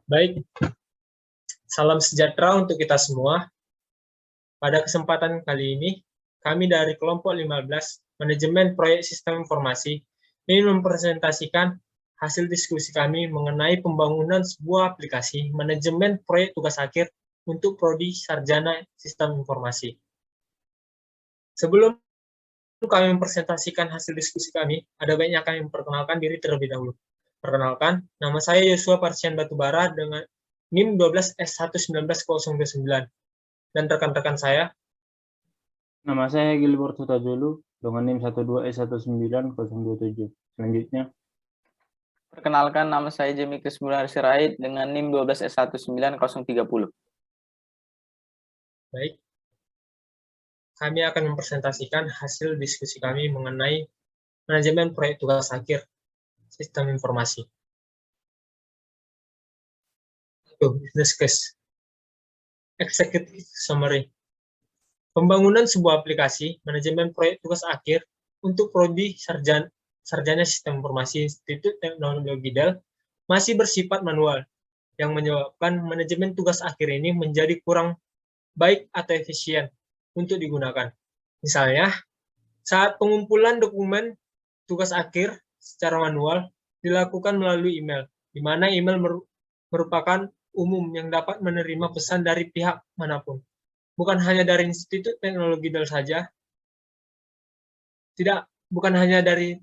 Baik, salam sejahtera untuk kita semua. Pada kesempatan kali ini, kami dari kelompok 15 Manajemen Proyek Sistem Informasi ingin mempresentasikan hasil diskusi kami mengenai pembangunan sebuah aplikasi manajemen proyek tugas akhir untuk prodi sarjana sistem informasi. Sebelum kami mempresentasikan hasil diskusi kami, ada baiknya kami memperkenalkan diri terlebih dahulu. Perkenalkan, nama saya Yosua Parsian Batubara dengan NIM 12 S11909 dan rekan-rekan saya. Nama saya Gilbert Hutajulu dengan NIM 12S19027. Selanjutnya, perkenalkan, nama saya Jemikus Bulan Sirait dengan NIM 12S19030. Baik, kami akan mempresentasikan hasil diskusi kami mengenai manajemen proyek tugas akhir sistem informasi. Business case. Executive summary. Pembangunan sebuah aplikasi manajemen proyek tugas akhir untuk prodi sarjana sistem informasi Institut Teknologi Dell masih bersifat manual, yang menyebabkan manajemen tugas akhir ini menjadi kurang baik atau efisien untuk digunakan. Misalnya, saat pengumpulan dokumen tugas akhir secara manual dilakukan melalui email, di mana email merupakan umum yang dapat menerima pesan dari pihak manapun. Bukan hanya dari Institut Teknologi Dell saja, bukan hanya dari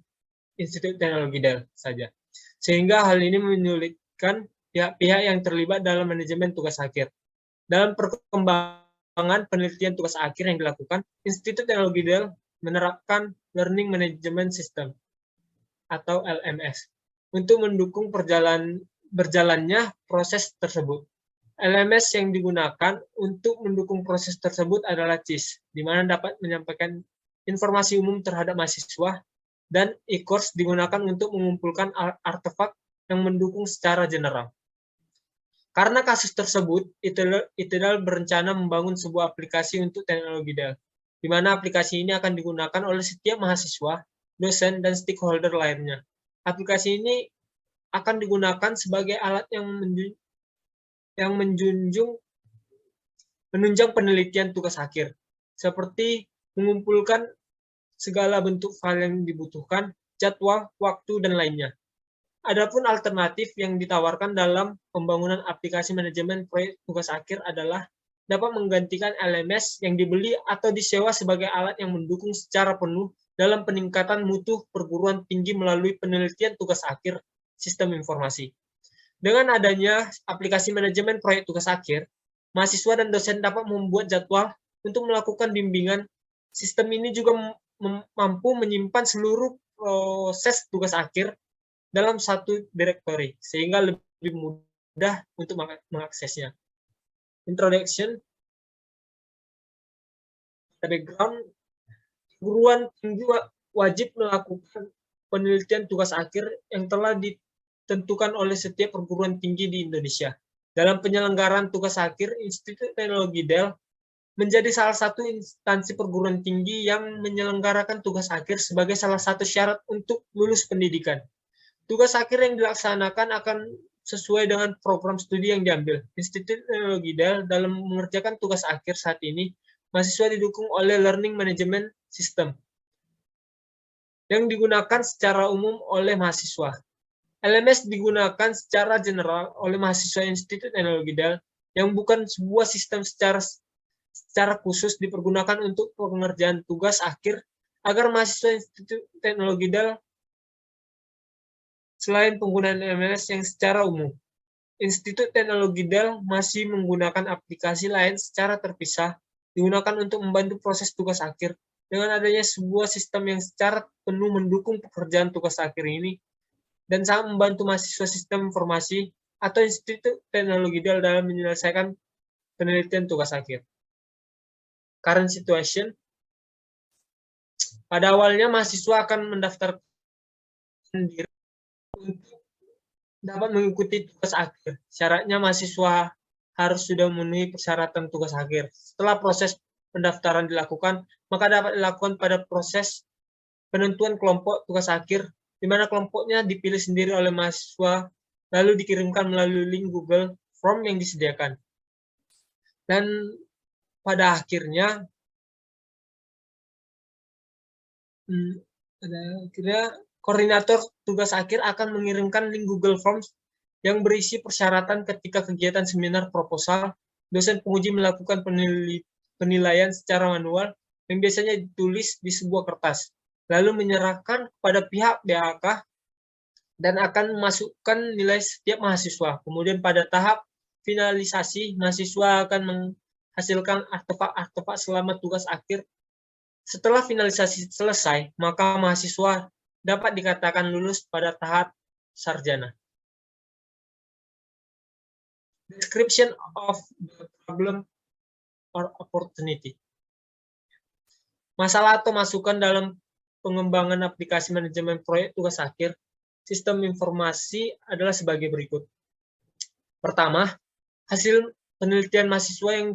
Institut Teknologi Dell saja. Sehingga hal ini menyulitkan pihak-pihak yang terlibat dalam manajemen tugas akhir. Dalam perkembangan penelitian tugas akhir yang dilakukan, Institut Teknologi Dell menerapkan Learning Management System atau LMS untuk mendukung berjalannya proses tersebut. LMS yang digunakan untuk mendukung proses tersebut adalah CIS, di mana dapat menyampaikan informasi umum terhadap mahasiswa, dan e-course digunakan untuk mengumpulkan artefak yang mendukung secara general. Karena kasus tersebut, ITDAL berencana membangun sebuah aplikasi untuk teknologi Dell, di mana aplikasi ini akan digunakan oleh setiap mahasiswa, dosen, dan stakeholder lainnya. Aplikasi ini akan digunakan sebagai alat yang menunjang penelitian tugas akhir, seperti mengumpulkan segala bentuk file yang dibutuhkan, jadwal, waktu, dan lainnya. Adapun alternatif yang ditawarkan dalam pembangunan aplikasi manajemen proyek tugas akhir adalah dapat menggantikan LMS yang dibeli atau disewa sebagai alat yang mendukung secara penuh dalam peningkatan mutu perguruan tinggi melalui penelitian tugas akhir sistem informasi. Dengan adanya aplikasi manajemen proyek tugas akhir, mahasiswa dan dosen dapat membuat jadwal untuk melakukan bimbingan. Sistem ini juga mampu menyimpan seluruh proses tugas akhir dalam satu direktori, sehingga lebih mudah untuk mengaksesnya. Introduction. Background, perguruan tinggi wajib melakukan penelitian tugas akhir yang telah ditentukan oleh setiap perguruan tinggi di Indonesia. Dalam penyelenggaraan tugas akhir, Institut Teknologi Dell menjadi salah satu instansi perguruan tinggi yang menyelenggarakan tugas akhir sebagai salah satu syarat untuk lulus pendidikan. Tugas akhir yang dilaksanakan akan sesuai dengan program studi yang diambil. Institut Teknologi Dell dalam mengerjakan tugas akhir saat ini, mahasiswa didukung oleh Learning Management System yang digunakan secara umum oleh mahasiswa. LMS digunakan secara general oleh mahasiswa Institut Teknologi Dell yang bukan sebuah sistem secara khusus dipergunakan untuk pengerjaan tugas akhir agar mahasiswa Institut Teknologi Dell selain penggunaan LMS yang secara umum. Institut Teknologi Dell masih menggunakan aplikasi lain secara terpisah digunakan untuk membantu proses tugas akhir. Dengan adanya sebuah sistem yang secara penuh mendukung pekerjaan tugas akhir ini dan sangat membantu mahasiswa sistem informasi atau Institut Teknologi Dell dalam menyelesaikan penelitian tugas akhir. Current situation. Pada awalnya mahasiswa akan mendaftarkan diri untuk dapat mengikuti tugas akhir. Syaratnya mahasiswa harus sudah memenuhi persyaratan tugas akhir. Setelah proses pendaftaran dilakukan, maka dapat dilakukan pada proses penentuan kelompok tugas akhir, di mana kelompoknya dipilih sendiri oleh mahasiswa lalu dikirimkan melalui link Google Form yang disediakan. Dan pada akhirnya koordinator tugas akhir akan mengirimkan link Google Forms yang berisi persyaratan ketika kegiatan seminar proposal. Dosen penguji melakukan penilaian secara manual yang biasanya ditulis di sebuah kertas, lalu menyerahkan kepada pihak BAK dan akan memasukkan nilai setiap mahasiswa. Kemudian pada tahap finalisasi, mahasiswa akan menghasilkan artefak-artefak selama tugas akhir. Setelah finalisasi selesai, maka mahasiswa dapat dikatakan lulus pada tahap sarjana. Description of the problem or opportunity. Masalah atau masukan dalam pengembangan aplikasi manajemen proyek tugas akhir sistem informasi adalah sebagai berikut. Pertama, hasil penelitian mahasiswa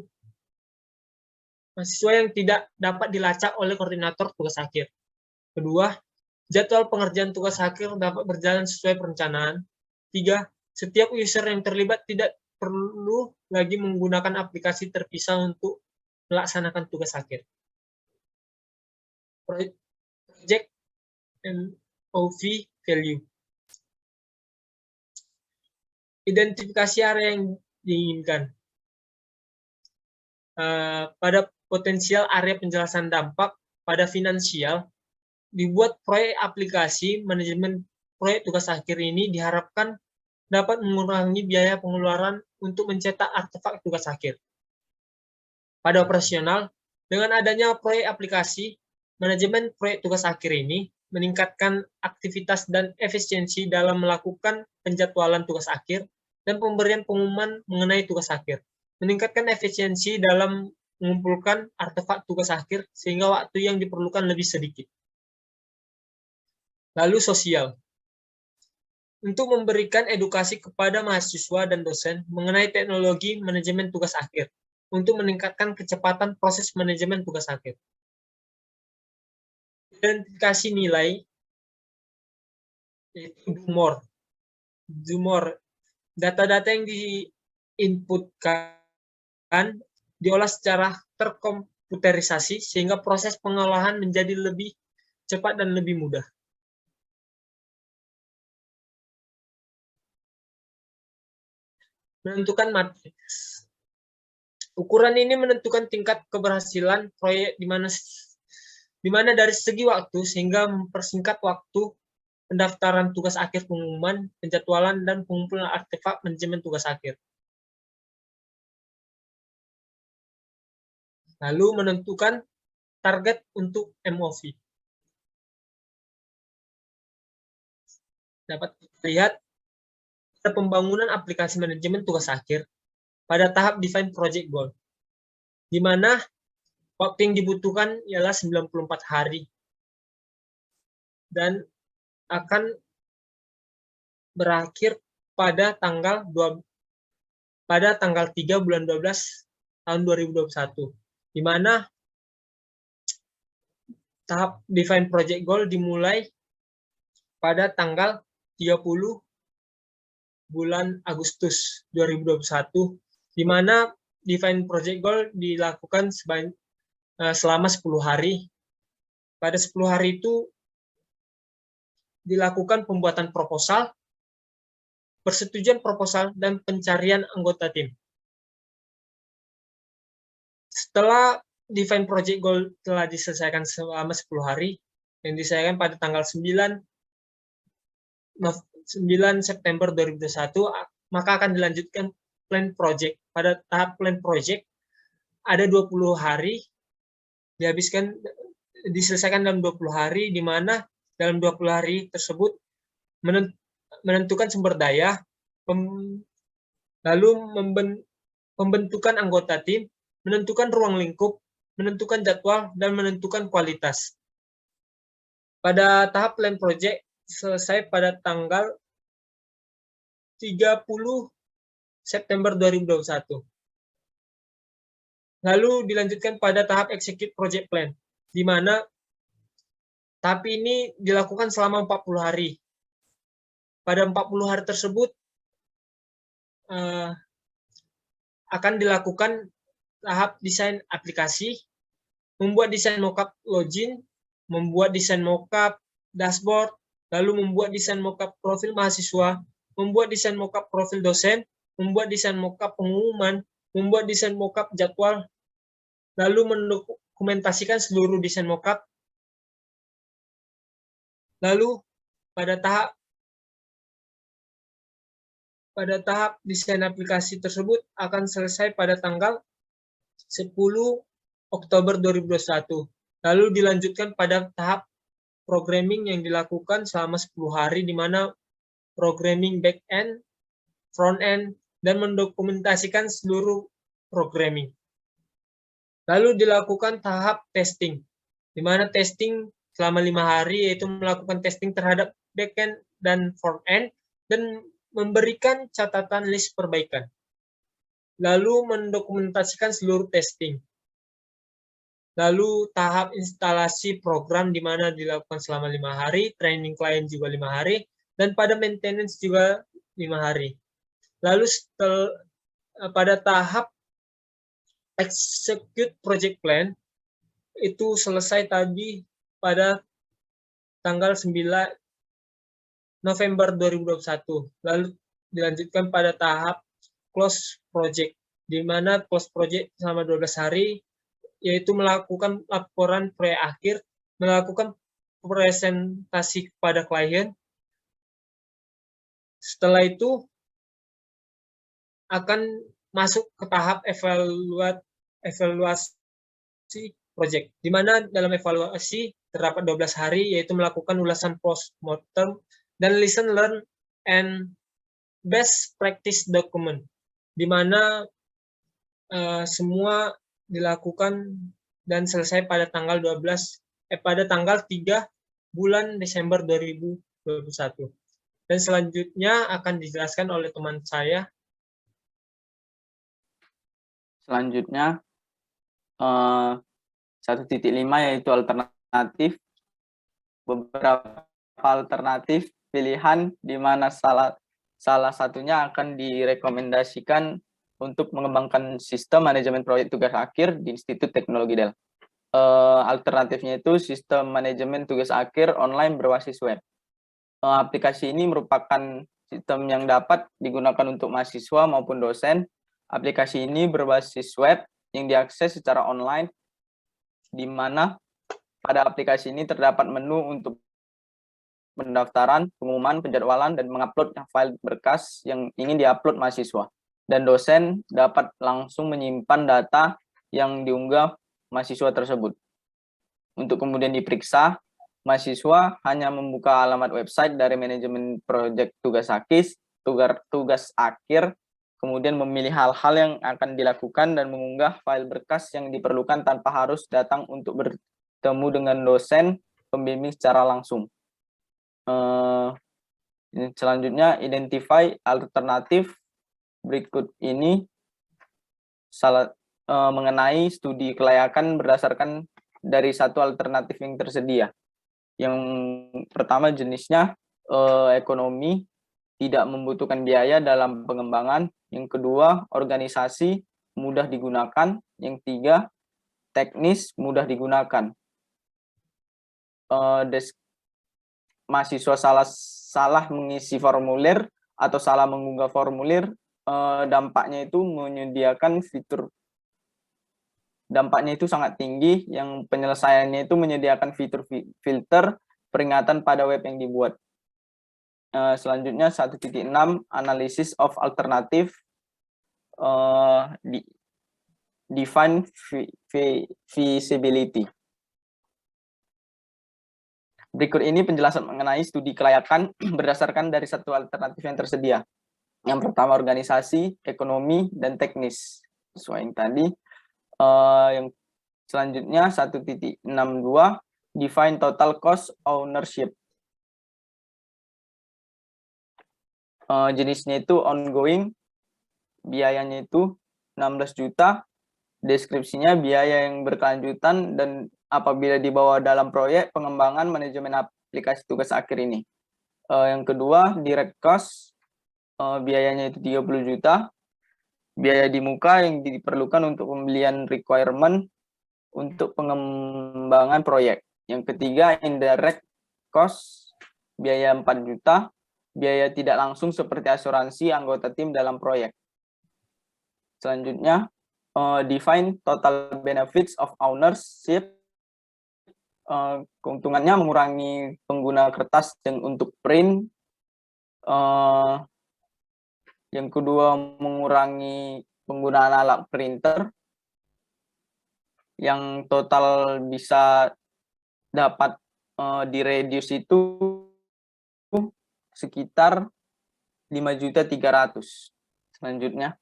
yang tidak dapat dilacak oleh koordinator tugas akhir. Kedua, jadwal pengerjaan tugas akhir dapat berjalan sesuai perencanaan. Tiga, setiap user yang terlibat tidak perlu lagi menggunakan aplikasi terpisah untuk melaksanakan tugas akhir. Project MOV value. Identifikasi area yang diinginkan. Pada potensial area penjelasan dampak pada finansial, dibuat proyek aplikasi manajemen proyek tugas akhir ini diharapkan dapat mengurangi biaya pengeluaran untuk mencetak artefak tugas akhir. Pada operasional, dengan adanya proyek aplikasi, manajemen proyek tugas akhir ini meningkatkan aktivitas dan efisiensi dalam melakukan penjadwalan tugas akhir dan pemberian pengumuman mengenai tugas akhir. Meningkatkan efisiensi dalam mengumpulkan artefak tugas akhir sehingga waktu yang diperlukan lebih sedikit. Lalu sosial. Untuk memberikan edukasi kepada mahasiswa dan dosen mengenai teknologi manajemen tugas akhir untuk meningkatkan kecepatan proses manajemen tugas akhir. Identifikasi nilai yaitu do more. Data-data yang diinputkan diolah secara terkomputerisasi sehingga proses pengolahan menjadi lebih cepat dan lebih mudah. Menentukan matriks. Ukuran ini menentukan tingkat keberhasilan proyek di mana dari segi waktu sehingga mempersingkat waktu pendaftaran tugas akhir, pengumuman, penjadwalan, dan pengumpulan artefak manajemen tugas akhir. Lalu menentukan target untuk MOV. Dapat dilihat pada pembangunan aplikasi manajemen tugas akhir pada tahap define project goal, di mana waktu yang dibutuhkan ialah 94 hari dan akan berakhir pada tanggal 3 bulan 12 tahun 2021, di mana tahap define project goal dimulai pada tanggal 30 bulan Agustus 2021, di mana define project goal dilakukan selama 10 hari. Pada 10 hari itu dilakukan pembuatan proposal, persetujuan proposal, dan pencarian anggota tim. Setelah define project goal telah diselesaikan selama 10 hari, yang diselesaikan pada tanggal 9 September 2021, maka akan dilanjutkan plan project. Pada tahap plan project, ada 20 hari, diselesaikan dalam 20 hari, di mana dalam 20 hari tersebut menentukan sumber daya, lalu pembentukan anggota tim, menentukan ruang lingkup, menentukan jadwal, dan menentukan kualitas. Pada tahap plan project selesai pada tanggal 30 September 2021. Lalu dilanjutkan pada tahap execute project plan, di mana tahap ini dilakukan selama 40 hari. Pada 40 hari tersebut, akan dilakukan tahap desain aplikasi, membuat desain mockup login, membuat desain mockup dashboard, lalu membuat desain mockup profil mahasiswa, membuat desain mockup profil dosen, membuat desain mockup pengumuman, membuat desain mockup jadwal, lalu mendokumentasikan seluruh desain mockup. Lalu pada tahap desain aplikasi tersebut akan selesai pada tanggal 10 Oktober 2021. Lalu dilanjutkan pada tahap programming yang dilakukan selama 10 hari, di mana programming back-end, front-end, dan mendokumentasikan seluruh programming. Lalu dilakukan tahap testing, di mana testing selama 5 hari, yaitu melakukan testing terhadap back-end dan front-end, dan memberikan catatan list perbaikan. Lalu mendokumentasikan seluruh testing. Lalu tahap instalasi program, di mana dilakukan selama 5 hari, training klien juga 5 hari, dan pada maintenance juga 5 hari. Lalu pada tahap execute project plan, itu selesai tadi pada tanggal 9 November 2021. Lalu dilanjutkan pada tahap close project, di mana close project selama 12 hari, yaitu melakukan laporan proyek akhir, melakukan presentasi kepada klien. Setelah itu akan masuk ke tahap evaluasi project, di mana dalam evaluasi terdapat 12 hari, yaitu melakukan ulasan post-mortem dan listen, learn, and best practice document, di mana semua dilakukan dan selesai pada tanggal 3 bulan Desember 2021. Dan selanjutnya akan dijelaskan oleh teman saya. Selanjutnya 1.5 yaitu alternatif. Beberapa alternatif pilihan, di mana salah satunya akan direkomendasikan untuk mengembangkan sistem manajemen proyek tugas akhir di Institut Teknologi Del. Alternatifnya itu sistem manajemen tugas akhir online berbasis web. Aplikasi ini merupakan sistem yang dapat digunakan untuk mahasiswa maupun dosen. Aplikasi ini berbasis web yang diakses secara online, di mana pada aplikasi ini terdapat menu untuk pendaftaran, pengumuman, penjadwalan, dan mengupload file berkas yang ingin diupload mahasiswa. Dan dosen dapat langsung menyimpan data yang diunggah mahasiswa tersebut. Untuk kemudian diperiksa, mahasiswa hanya membuka alamat website dari manajemen proyek tugas akhir, kemudian memilih hal-hal yang akan dilakukan dan mengunggah file berkas yang diperlukan tanpa harus datang untuk bertemu dengan dosen pembimbing secara langsung. Selanjutnya, identify alternatif. Berikut ini mengenai studi kelayakan berdasarkan dari satu alternatif yang tersedia. Yang pertama jenisnya ekonomi, tidak membutuhkan biaya dalam pengembangan. Yang kedua, organisasi, mudah digunakan. Yang tiga, teknis, mudah digunakan. Mahasiswa salah mengisi formulir atau salah mengunggah formulir, dampaknya itu sangat tinggi, yang penyelesaiannya itu menyediakan fitur filter peringatan pada web yang dibuat. Selanjutnya 1.6 analysis of alternative, define feasibility. Berikut ini penjelasan mengenai studi kelayakan berdasarkan dari satu alternatif yang tersedia. Yang pertama organisasi, ekonomi, dan teknis. Sesuai yang tadi. Yang selanjutnya 1.62 define total cost ownership. Jenisnya itu ongoing, biayanya itu 16 juta, deskripsinya biaya yang berkelanjutan dan apabila dibawa dalam proyek pengembangan manajemen aplikasi tugas akhir ini. Yang kedua, direct cost, biayanya itu 30 juta. Biaya di muka yang diperlukan untuk pembelian requirement untuk pengembangan proyek. Yang ketiga, indirect cost, biaya 4 juta. Biaya tidak langsung seperti asuransi anggota tim dalam proyek. Selanjutnya, define total benefits of ownership. Keuntungannya mengurangi pengguna kertas dan untuk print. Yang kedua, mengurangi penggunaan alat printer. Yang total bisa dapat direduce itu sekitar 5.300.000. Selanjutnya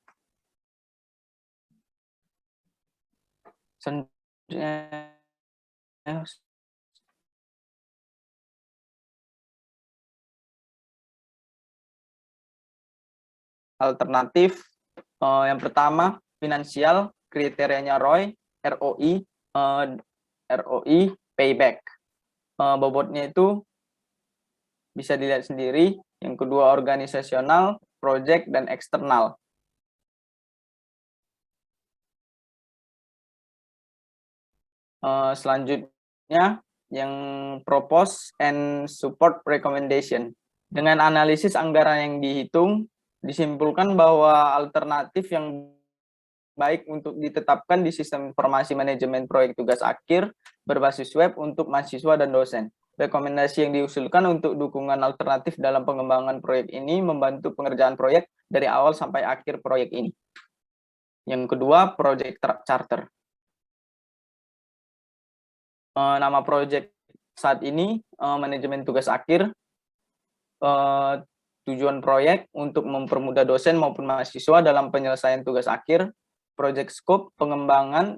alternatif, yang pertama finansial, kriterianya ROI payback. Bobotnya itu bisa dilihat sendiri. Yang kedua organisasional, project, dan eksternal. Selanjutnya yang propose and support recommendation. Dengan analisis anggaran yang dihitung, disimpulkan bahwa alternatif yang baik untuk ditetapkan di sistem informasi manajemen proyek tugas akhir berbasis web untuk mahasiswa dan dosen. Rekomendasi yang diusulkan untuk dukungan alternatif dalam pengembangan proyek ini membantu pengerjaan proyek dari awal sampai akhir proyek ini. Yang kedua, project charter. Nama proyek saat ini manajemen tugas akhir. Tujuan proyek untuk mempermudah dosen maupun mahasiswa dalam penyelesaian tugas akhir. Project scope pembangunan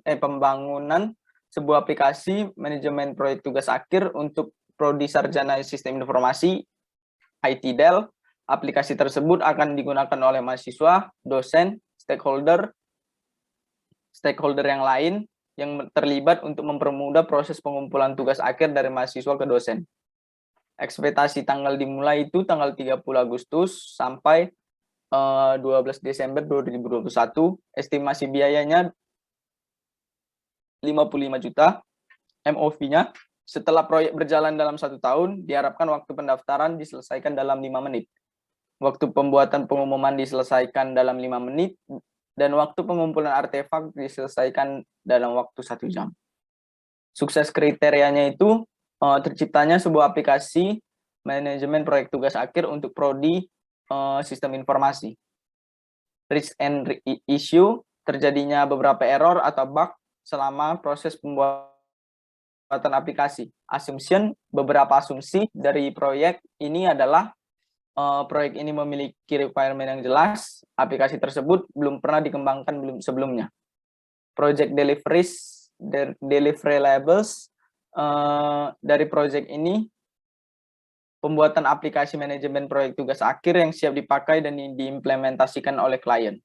sebuah aplikasi manajemen proyek tugas akhir untuk prodi sarjana sistem informasi ITDEL. Aplikasi tersebut akan digunakan oleh mahasiswa, dosen, stakeholder yang lain yang terlibat untuk mempermudah proses pengumpulan tugas akhir dari mahasiswa ke dosen. Ekspektasi tanggal dimulai itu tanggal 30 Agustus sampai 12 Desember 2021. Estimasi biayanya 55 juta. MOV-nya setelah proyek berjalan dalam 1 tahun, diharapkan waktu pendaftaran diselesaikan dalam 5 menit. Waktu pembuatan pengumuman diselesaikan dalam 5 menit. Dan waktu pengumpulan artefak diselesaikan dalam waktu 1 jam. Sukses kriterianya itu terciptanya sebuah aplikasi manajemen proyek tugas akhir untuk prodi sistem informasi. Risk and issue, terjadinya beberapa error atau bug selama proses pembuatan aplikasi. Assumption, beberapa asumsi dari proyek ini adalah proyek ini memiliki requirement yang jelas, aplikasi tersebut belum pernah dikembangkan sebelumnya. Project deliverables dari proyek ini, pembuatan aplikasi manajemen proyek tugas akhir yang siap dipakai dan diimplementasikan oleh klien.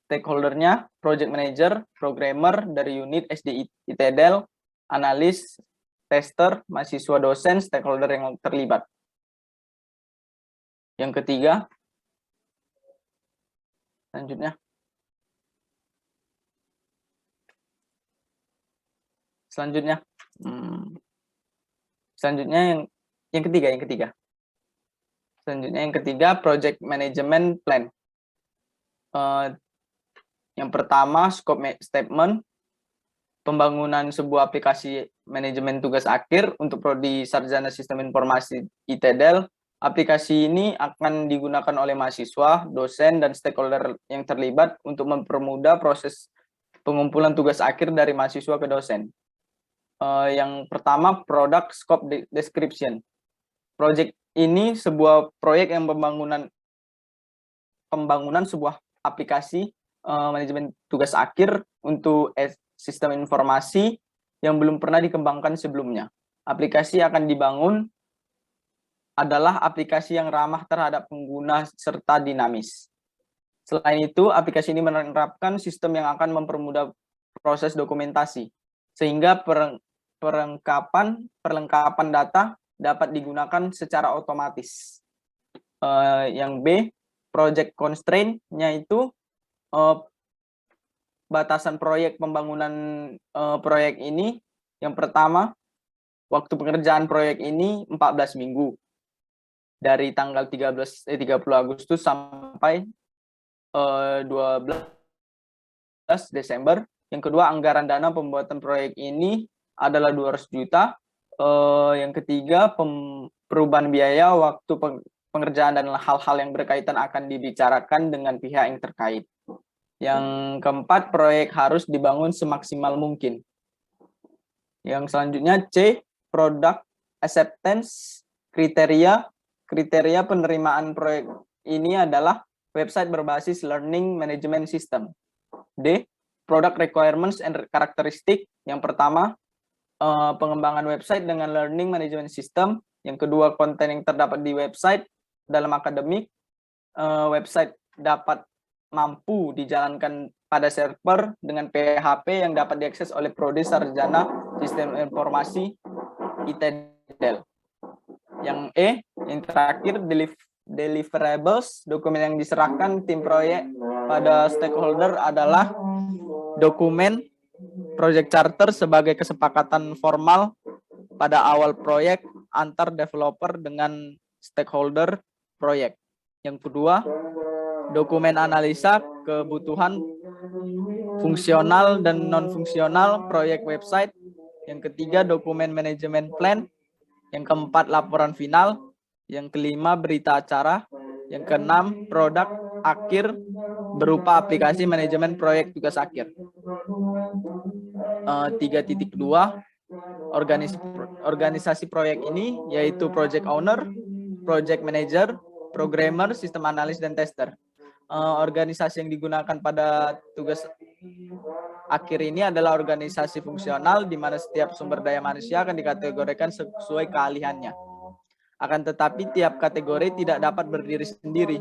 Stakeholdernya, project manager, programmer dari unit SD ITDEL, analis, tester, mahasiswa, dosen, stakeholder yang terlibat. Yang ketiga, selanjutnya yang ketiga. Selanjutnya yang ketiga, project management plan. Yang pertama, scope statement, pembangunan sebuah aplikasi manajemen tugas akhir untuk prodi sarjana sistem informasi ITDEL. Aplikasi ini akan digunakan oleh mahasiswa, dosen, dan stakeholder yang terlibat untuk mempermudah proses pengumpulan tugas akhir dari mahasiswa ke dosen. Yang pertama, product scope description. Project ini sebuah proyek yang pembangunan sebuah aplikasi manajemen tugas akhir untuk sistem informasi yang belum pernah dikembangkan sebelumnya. Aplikasi akan dibangun adalah aplikasi yang ramah terhadap pengguna serta dinamis. Selain itu, aplikasi ini menerapkan sistem yang akan mempermudah proses dokumentasi, sehingga perlengkapan data dapat digunakan secara otomatis. Yang B, project constraint-nya itu batasan proyek pembangunan proyek ini. Yang pertama, waktu pengerjaan proyek ini 14 minggu. Dari tanggal 30 Agustus sampai 12 Desember. Yang kedua, anggaran dana pembuatan proyek ini adalah 200 juta. Yang ketiga, perubahan biaya waktu pengerjaan dan hal-hal yang berkaitan akan dibicarakan dengan pihak yang terkait. Yang keempat, proyek harus dibangun semaksimal mungkin. Yang selanjutnya C, product acceptance kriteria. Kriteria penerimaan proyek ini adalah website berbasis learning management system. D, product requirements and characteristic. Yang pertama, pengembangan website dengan learning management system. Yang kedua, konten yang terdapat di website dalam akademik. Website dapat mampu dijalankan pada server dengan PHP yang dapat diakses oleh prodi sarjana sistem informasi ITDL. Yang E, yang terakhir, deliverables, dokumen yang diserahkan tim proyek pada stakeholder adalah dokumen project charter sebagai kesepakatan formal pada awal proyek antar developer dengan stakeholder proyek. Yang kedua, dokumen analisa kebutuhan fungsional dan non-fungsional proyek website. Yang ketiga, dokumen manajemen plan. Yang keempat, laporan final. Yang kelima, berita acara. Yang keenam, produk akhir berupa aplikasi manajemen proyek tugas akhir. 3.2, organisasi proyek ini yaitu project owner, project manager, programmer, sistem analis, dan tester. Organisasi yang digunakan pada tugas akhir ini adalah organisasi fungsional di mana setiap sumber daya manusia akan dikategorikan sesuai keahliannya. Akan tetapi tiap kategori tidak dapat berdiri sendiri.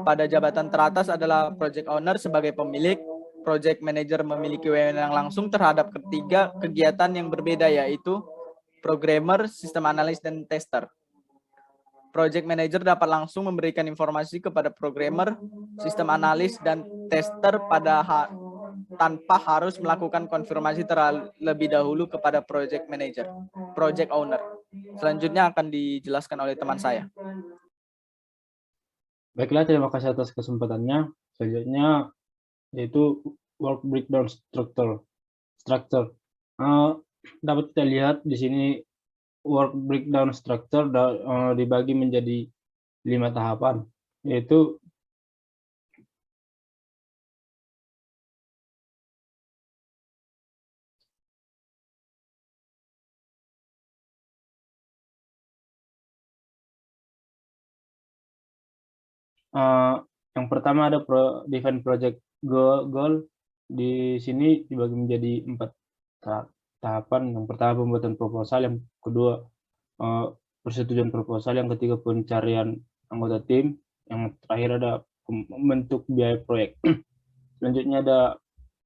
Pada jabatan teratas adalah project owner sebagai pemilik, project manager memiliki wewenang langsung terhadap ketiga kegiatan yang berbeda, yaitu programmer, sistem analis, dan tester. Project manager dapat langsung memberikan informasi kepada programmer, sistem analis, dan tester tanpa harus melakukan konfirmasi terlebih dahulu kepada project manager, project owner. Selanjutnya akan dijelaskan oleh teman saya. Baiklah, terima kasih atas kesempatannya. Selanjutnya yaitu work breakdown structure. Dapat kita lihat di sini work breakdown structure dibagi menjadi 5 tahapan, yaitu yang pertama ada define project goal. Di sini dibagi menjadi 4 tahapan. Yang pertama pembuatan proposal, yang kedua persetujuan proposal, yang ketiga pencarian anggota tim, yang terakhir ada bentuk biaya proyek. Selanjutnya ada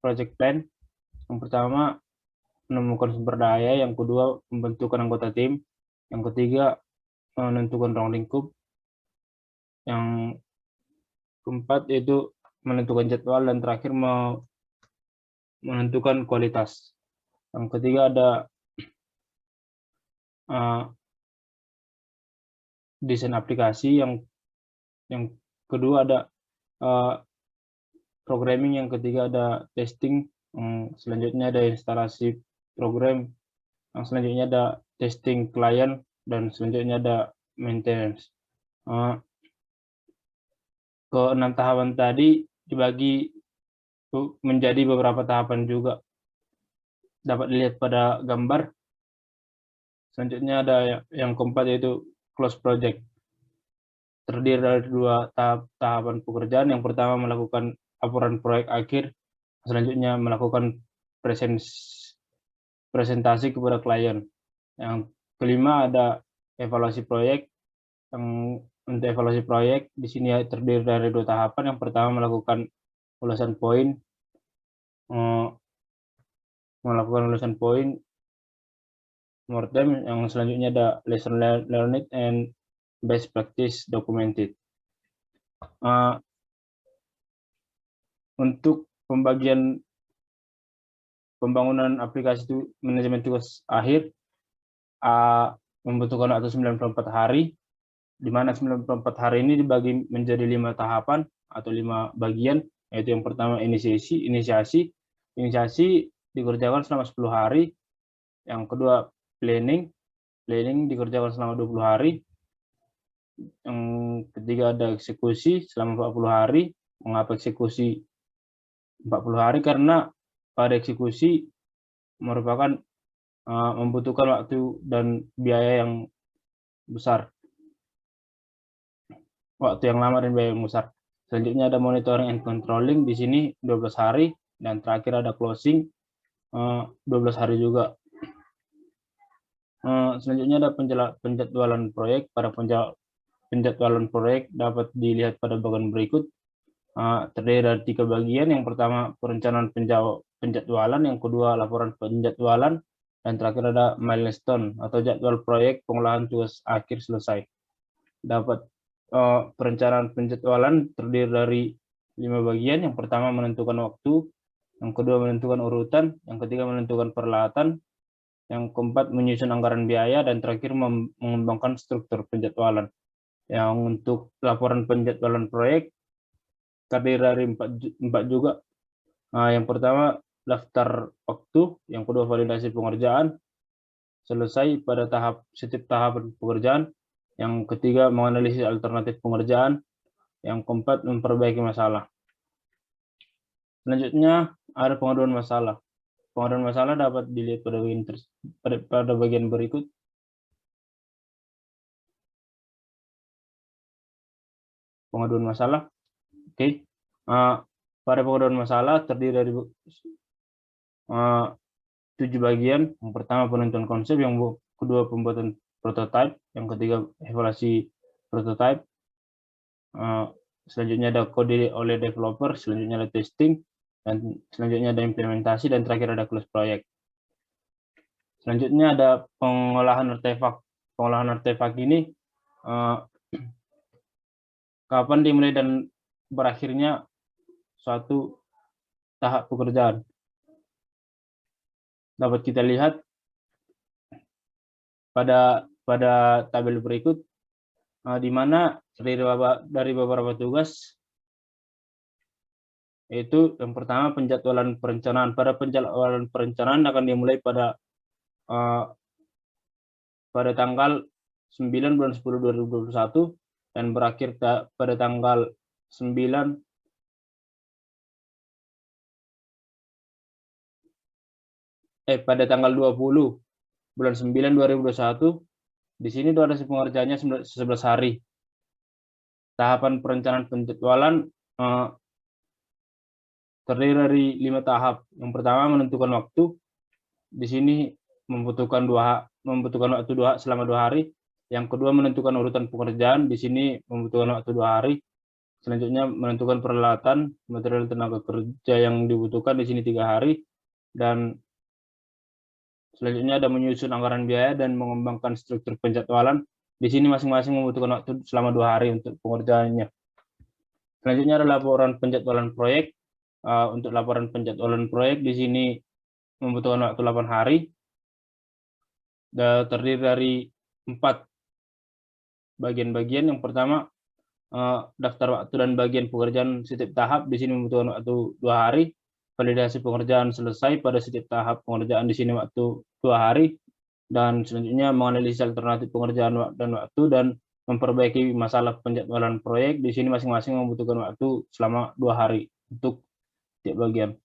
project plan. Yang pertama menemukan sumber daya, yang kedua pembentukan anggota tim, yang ketiga menentukan ruang lingkup, yang keempat yaitu menentukan jadwal, dan terakhir menentukan kualitas. Yang ketiga ada desain aplikasi, yang kedua ada programming, yang ketiga ada testing, selanjutnya ada instalasi program, yang selanjutnya ada testing klien, dan selanjutnya ada maintenance. Ke 6 tahapan tadi dibagi menjadi beberapa tahapan juga, dapat dilihat pada gambar. Selanjutnya ada yang keempat yaitu close project, terdiri dari 2 tahapan pekerjaan. Yang pertama melakukan laporan proyek akhir, selanjutnya melakukan presentasi kepada klien. Yang kelima ada evaluasi proyek. Untuk evaluasi proyek di sini terdiri dari 2 tahapan. Yang pertama melakukan ulasan poin, more time. Yang selanjutnya ada lesson learned and best practice documented. Untuk pembagian pembangunan aplikasi itu manajemen tugas akhir membutuhkan waktu 94 hari, di mana 94 hari ini dibagi menjadi 5 tahapan atau 5 bagian, yaitu yang pertama inisiasi dikerjakan selama 10 hari, yang kedua planning dikerjakan selama 20 hari, yang ketiga ada eksekusi selama 40 hari. Mengapa eksekusi 40 hari? Karena pada eksekusi merupakan membutuhkan waktu dan biaya yang besar, waktu yang lama dan biaya yang besar. Selanjutnya ada monitoring and controlling, di sini 12 hari, dan terakhir ada closing 12 hari juga. Selanjutnya ada penjadwalan proyek. Pada penjadwalan proyek dapat dilihat pada bagian berikut. Terdiri dari 3 bagian. Yang pertama perencanaan penjadwalan, yang kedua laporan penjadwalan, dan terakhir ada milestone atau jadwal proyek pengolahan tugas akhir selesai. Dapat perencanaan penjadwalan terdiri dari 5 bagian. Yang pertama menentukan waktu, yang kedua menentukan urutan, yang ketiga menentukan peralatan, yang keempat menyusun anggaran biaya, dan terakhir mengembangkan struktur penjadwalan. Yang untuk laporan penjadwalan proyek terdiri dari 4 juga. Yang pertama daftar waktu, yang kedua validasi pengerjaan selesai pada setiap tahapan pekerjaan, yang ketiga menganalisis alternatif pengerjaan, yang keempat memperbaiki masalah. Selanjutnya ada pengaduan masalah. Pengaduan masalah dapat dilihat pada bagian berikut. Pengaduan masalah. Oke. Pada pengaduan masalah terdiri dari 7 bagian. Yang pertama penentuan konsep, yang kedua pembuatan prototype, yang ketiga evaluasi prototype. Selanjutnya ada kode oleh developer, selanjutnya ada testing, dan selanjutnya ada implementasi, dan terakhir ada close proyek. Selanjutnya ada pengolahan artefak. Pengolahan artefak ini kapan dimulai dan berakhirnya suatu tahap pekerjaan. Dapat kita lihat pada tabel berikut, di mana dari beberapa tugas, yaitu yang pertama penjadwalan perencanaan. Pada penjadwalan perencanaan akan dimulai pada tanggal 9 bulan 10 2021 dan berakhir pada tanggal 9 pada tanggal 20 bulan 9 2021. Di sini durasi pengerjaannya 11 hari. Tahapan perencanaan penjadwalan terdiri dari 5 tahap. Yang pertama menentukan waktu. Di sini membutuhkan waktu selama 2 hari. Yang kedua menentukan urutan pekerjaan. Di sini membutuhkan waktu 2 hari. Selanjutnya menentukan peralatan, material, tenaga kerja yang dibutuhkan. Di sini 3 hari. Dan selanjutnya ada menyusun anggaran biaya dan mengembangkan struktur penjadwalan. Di sini masing-masing membutuhkan waktu selama 2 hari untuk pengerjaannya. Selanjutnya ada laporan penjadwalan proyek. Untuk laporan penjadwalan proyek di sini membutuhkan waktu 8 hari. Terdiri dari 4 bagian-bagian. Yang pertama daftar waktu dan bagian pekerjaan setiap tahap. Di sini membutuhkan waktu 2 hari. Validasi pengerjaan selesai pada setiap tahap pengerjaan, di sini waktu 2 hari. Dan selanjutnya menganalisis alternatif pengerjaan dan waktu dan memperbaiki masalah penjadwalan proyek. Di sini masing-masing membutuhkan waktu selama 2 hari untuk setiap bagian.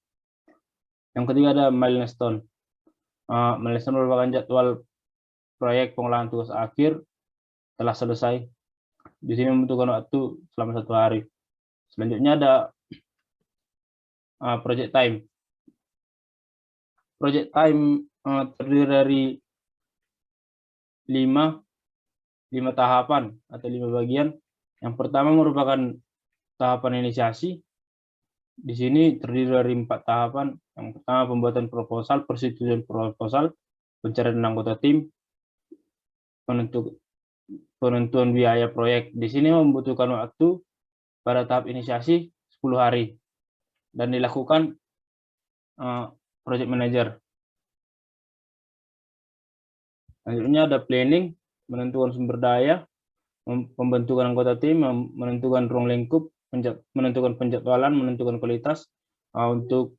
Yang ketiga ada milestone. Milestone merupakan jadwal proyek pengolahan tugas akhir telah selesai. Di sini membutuhkan waktu selama 1 hari. Selanjutnya ada project time. Project time terdiri dari 5 tahapan atau 5 bagian. Yang pertama merupakan tahapan inisiasi. Di sini terdiri dari 4 tahapan. Yang pertama pembuatan proposal, persetujuan proposal, pencarian anggota tim, penentuan biaya proyek. Di sini membutuhkan waktu pada tahap inisiasi 10 hari dan dilakukan project manager. Selanjutnya ada planning, menentukan sumber daya, pembentukan anggota tim, menentukan ruang lingkup, menentukan penjadwalan, menentukan kualitas. Untuk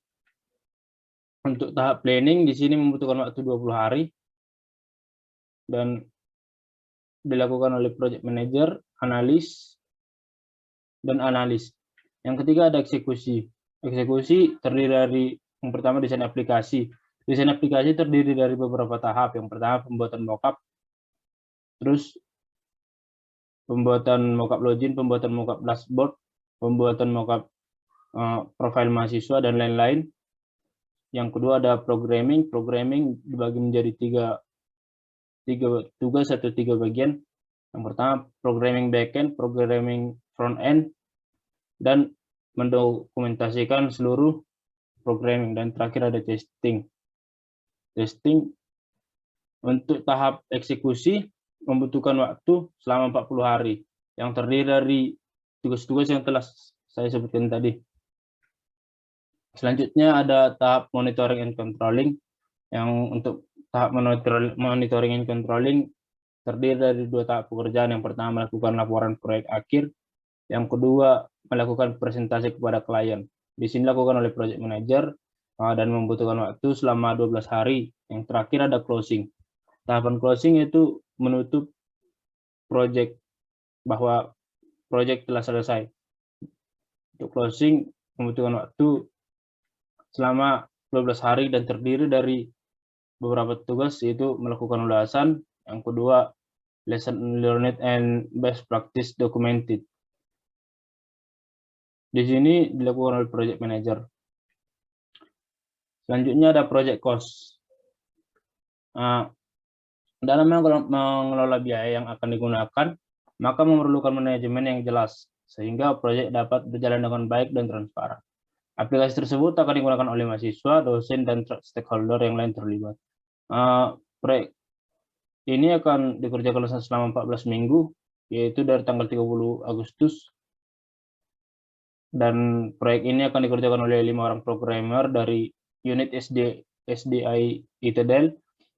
tahap planning di sini membutuhkan waktu 20 hari dan dilakukan oleh project manager, analis, dan analis. Yang ketiga ada eksekusi. Eksekusi terdiri dari yang pertama desain aplikasi. Desain aplikasi terdiri dari beberapa tahap. Yang pertama pembuatan mockup, terus pembuatan mockup login, pembuatan mockup dashboard, pembuatan mockup profil mahasiswa, dan lain-lain. Yang kedua ada programming. Programming dibagi menjadi tiga tugas atau 3 bagian. Yang pertama programming backend, programming front end, dan mendokumentasikan seluruh programming. Dan terakhir ada testing. Testing untuk tahap eksekusi membutuhkan waktu selama 40 hari yang terdiri dari tugas-tugas yang telah saya sebutkan tadi. Selanjutnya ada tahap monitoring and controlling. Yang untuk tahap monitoring and controlling terdiri dari 2 tahap pekerjaan. Yang pertama melakukan laporan proyek akhir, yang kedua melakukan presentasi kepada klien. Di sini dilakukan oleh project manager dan membutuhkan waktu selama 12 hari. Yang terakhir ada closing. Tahapan closing itu menutup proyek bahwa proyek telah selesai. Untuk closing membutuhkan waktu selama 12 hari dan terdiri dari beberapa tugas, yaitu melakukan ulasan, yang kedua lesson learned and best practice documented. Di sini dilakukan oleh project manager. Selanjutnya ada project cost. Dalam mengelola biaya yang akan digunakan, maka memerlukan manajemen yang jelas, sehingga proyek dapat berjalan dengan baik dan transparan. Aplikasi tersebut akan digunakan oleh mahasiswa, dosen, dan stakeholder yang lain terlibat. Proyek ini akan dikerjakan selama 14 minggu, yaitu dari tanggal 30 Agustus. Dan proyek ini akan dikerjakan oleh 5 orang programmer dari unit SDI ITDL,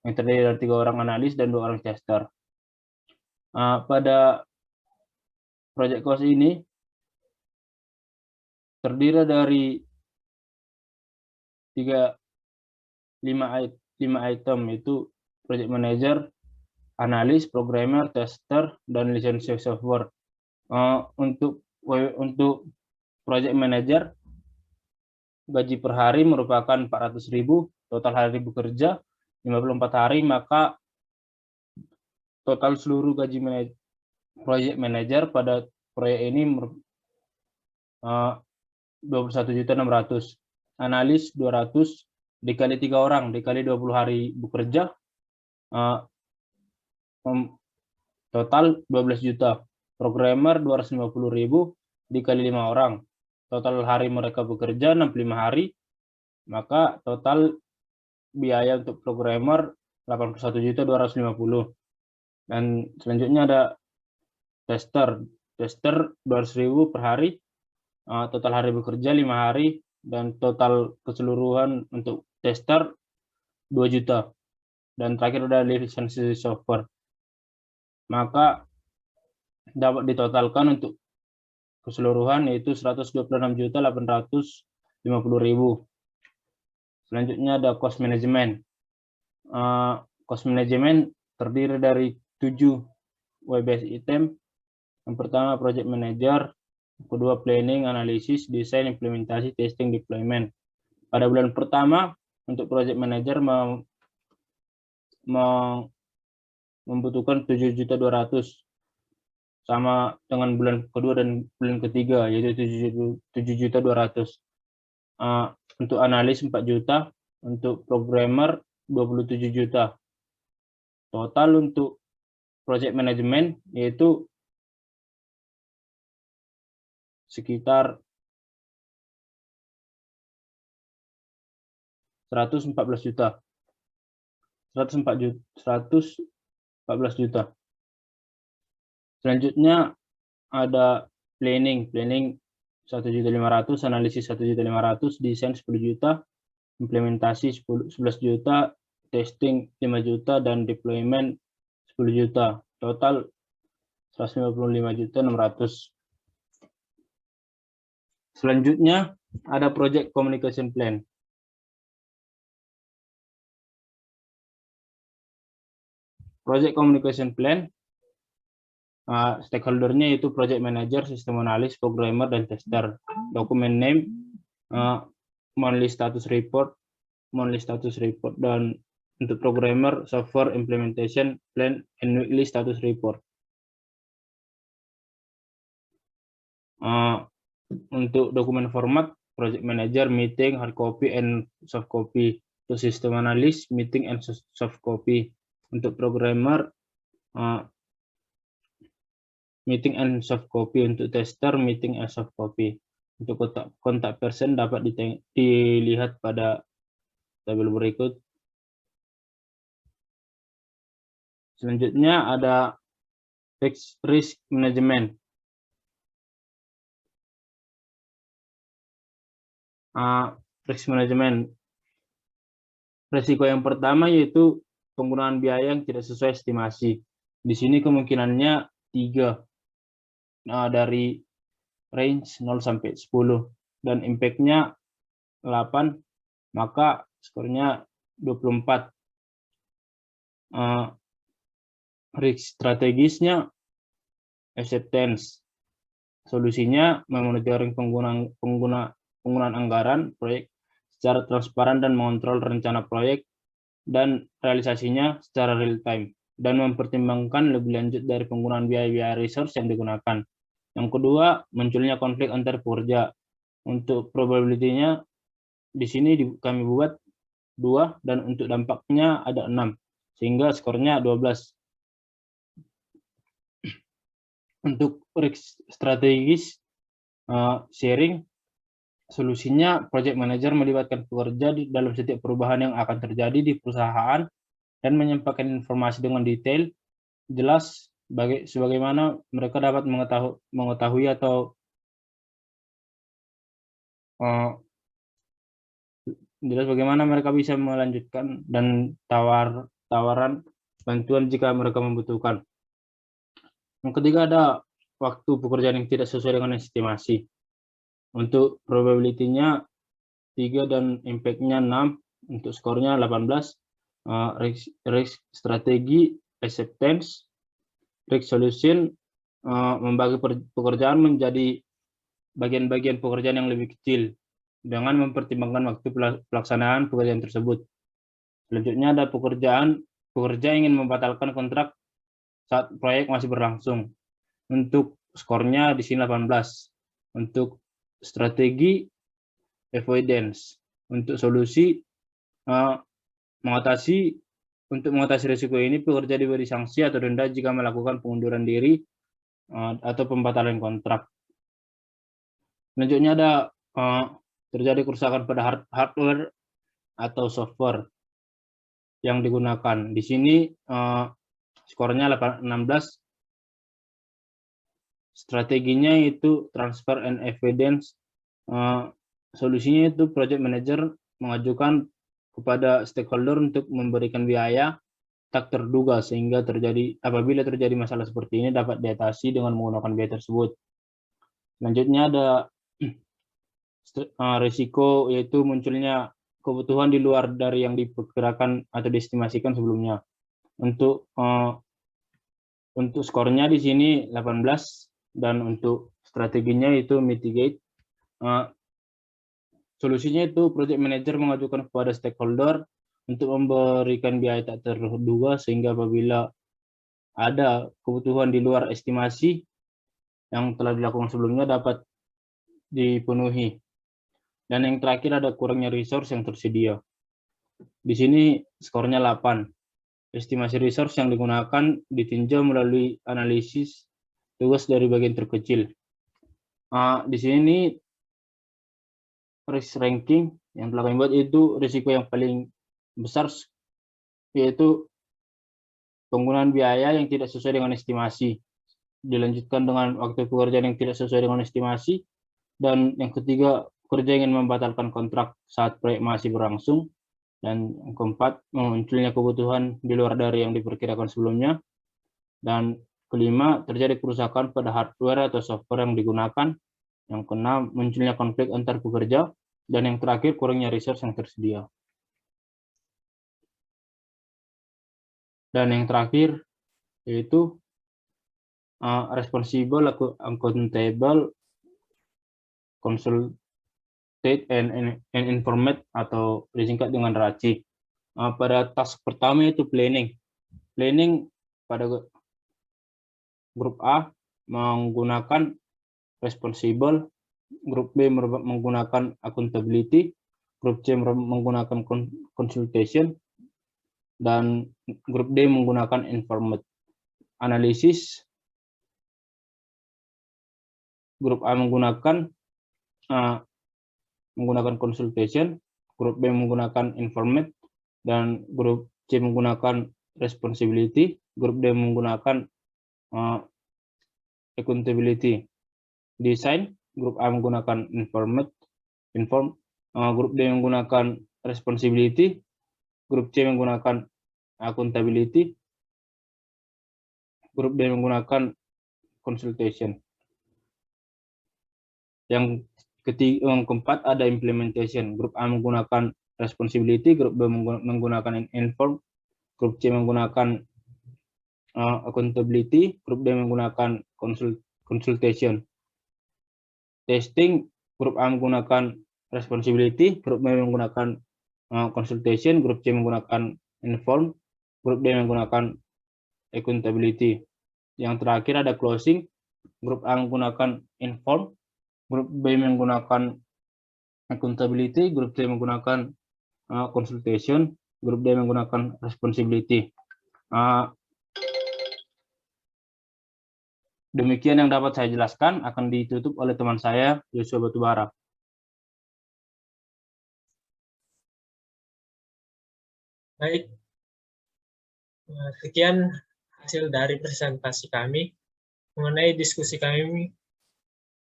yang terdiri dari 3 orang analis dan 2 orang tester. Pada project cost ini terdiri dari 5 item, yaitu project manager, analis, programmer, tester, dan lisensi software. Untuk project manager, gaji per hari merupakan 400.000, total hari bekerja 54 hari, maka total seluruh gaji project manager pada proyek ini 21.600. Analis 200 dikali 3 orang dikali 20 hari bekerja, total 12 juta. Programmer 250.000 dikali 5 orang, total hari mereka bekerja 65 hari, maka total biaya untuk programmer 81.250. Dan selanjutnya ada tester 200.000 per hari, total hari bekerja 5 hari, dan total keseluruhan untuk tester 2 juta. Dan terakhir ada lisensi software, maka dapat ditotalkan untuk keseluruhan yaitu 126.850.000. Selanjutnya ada cost management. Cost management terdiri dari 7 WBS item. Yang pertama project manager, yang kedua planning, analisis, desain, implementasi, testing, deployment. Pada bulan pertama untuk project manager membutuhkan 7.200.000, sama dengan bulan kedua dan bulan ketiga, yaitu 7.200.000. Untuk analis 4 juta, untuk programmer 27 juta. Total untuk project management yaitu sekitar 114 juta. 114 juta. Selanjutnya ada planning 1.500.000, analisis 1.500.000, desain 10 juta, implementasi 11 juta, testing 5 juta, dan deployment 10 juta. Total 155.600.000. Selanjutnya ada project communication plan. Project communication plan, stakeholdernya itu project manager, system analyst, programmer, dan tester. Dokumen name, monthly status report, dan untuk programmer, software implementation plan, and weekly status report. Untuk dokumen format, project manager, meeting, hard copy, and soft copy. Untuk system analyst, meeting, and soft copy. Untuk programmer, meeting and soft copy. Untuk tester, meeting and soft copy. Untuk kontak person dapat dilihat pada tabel berikut. Selanjutnya ada risk management. Risk management. Risiko yang pertama yaitu penggunaan biaya yang tidak sesuai estimasi. Di sini kemungkinannya 3, dari range 0 sampai 10, dan impact-nya 8, maka skornya 24. Risk strategisnya acceptance. Solusinya memonitoring penggunaan anggaran proyek secara transparan dan mengontrol rencana proyek dan realisasinya secara real time, dan mempertimbangkan lebih lanjut dari penggunaan biaya-biaya resource yang digunakan. Yang kedua, munculnya konflik antar pekerja. Untuk probability-nya di sini kami buat 2, dan untuk dampaknya ada 6, sehingga skornya 12. Untuk risk strategis sharing, solusinya project manager melibatkan pekerja dalam setiap perubahan yang akan terjadi di perusahaan dan menyampaikan informasi dengan detail, jelas, sebagaimana mereka dapat mengetahui atau jelas bagaimana mereka bisa melanjutkan dan tawaran bantuan jika mereka membutuhkan. Yang ketiga ada waktu pekerjaan yang tidak sesuai dengan estimasi. Untuk probability-nya 3 dan impact-nya 6, untuk skornya 18. Risk strategi acceptance, risk solution membagi pekerjaan menjadi bagian-bagian pekerjaan yang lebih kecil dengan mempertimbangkan waktu pelaksanaan pekerjaan tersebut. Selanjutnya ada pekerja ingin membatalkan kontrak saat proyek masih berlangsung. Untuk skornya di sini 18. Untuk strategi avoidance, untuk solusi mengatasi risiko ini, pekerja diberi sanksi atau denda jika melakukan pengunduran diri atau pembatalan kontrak. Selanjutnya ada terjadi kerusakan pada hardware atau software yang digunakan. Di sini skornya 16. Strateginya itu transfer and evidence. Solusinya itu project manager mengajukan kepada stakeholder untuk memberikan biaya tak terduga, sehingga apabila terjadi masalah seperti ini dapat diatasi dengan menggunakan biaya tersebut. Selanjutnya ada risiko, yaitu munculnya kebutuhan di luar dari yang diperkirakan atau diestimasikan sebelumnya. Untuk skornya di sini 18, dan untuk strateginya itu mitigate. Solusinya itu project manager mengajukan kepada stakeholder untuk memberikan biaya tak terduga, sehingga apabila ada kebutuhan di luar estimasi yang telah dilakukan sebelumnya dapat dipenuhi. Dan yang terakhir ada kurangnya resource yang tersedia. Di sini skornya 8. Estimasi resource yang digunakan ditinjau melalui analisis tugas dari bagian terkecil. Di sini risk ranking yang telah kami buat itu risiko yang paling besar, yaitu penggunaan biaya yang tidak sesuai dengan estimasi. dilanjutkan dengan waktu pekerjaan yang tidak sesuai dengan estimasi. Dan yang ketiga, pekerja ingin membatalkan kontrak saat proyek masih berlangsung. Dan yang keempat, munculnya kebutuhan di luar dari yang diperkirakan sebelumnya. Dan kelima, terjadi kerusakan pada hardware atau software yang digunakan. Yang keenam, munculnya konflik antar pekerja. Dan yang terakhir, kurangnya resource yang tersedia. Dan yang terakhir, yaitu responsible, accountable, consulted, and informed, atau disingkat dengan RACI. Pada task pertama itu planning. Planning pada grup A menggunakan responsible, grup B menggunakan accountability, grup C menggunakan consultation, dan grup D menggunakan informed. Analisis, grup A menggunakan consultation, grup B menggunakan informed, dan grup C menggunakan responsibility, grup D menggunakan accountability. Desain, grup A menggunakan inform, grup D menggunakan responsibility, grup C menggunakan accountability, grup D menggunakan consultation. Yang keempat ada implementation. Grup A menggunakan responsibility, grup B menggunakan inform, grup C menggunakan accountability, grup D menggunakan consultation. Testing, grup A menggunakan responsibility, grup B menggunakan consultation, grup C menggunakan inform, grup D menggunakan accountability. Yang terakhir ada closing, grup A menggunakan inform, grup B menggunakan accountability, grup C menggunakan consultation, grup D menggunakan responsibility. Demikian yang dapat saya jelaskan, akan ditutup oleh teman saya, Yosua Batubara. Baik, sekian hasil dari presentasi kami mengenai diskusi kami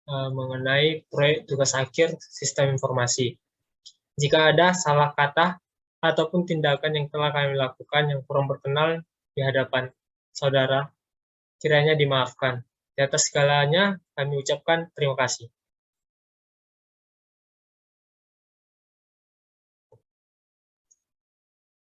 mengenai proyek tugas akhir sistem informasi. Jika ada salah kata ataupun tindakan yang telah kami lakukan yang kurang berkenan di hadapan saudara, kiranya dimaafkan. Di atas segalanya, kami ucapkan terima kasih.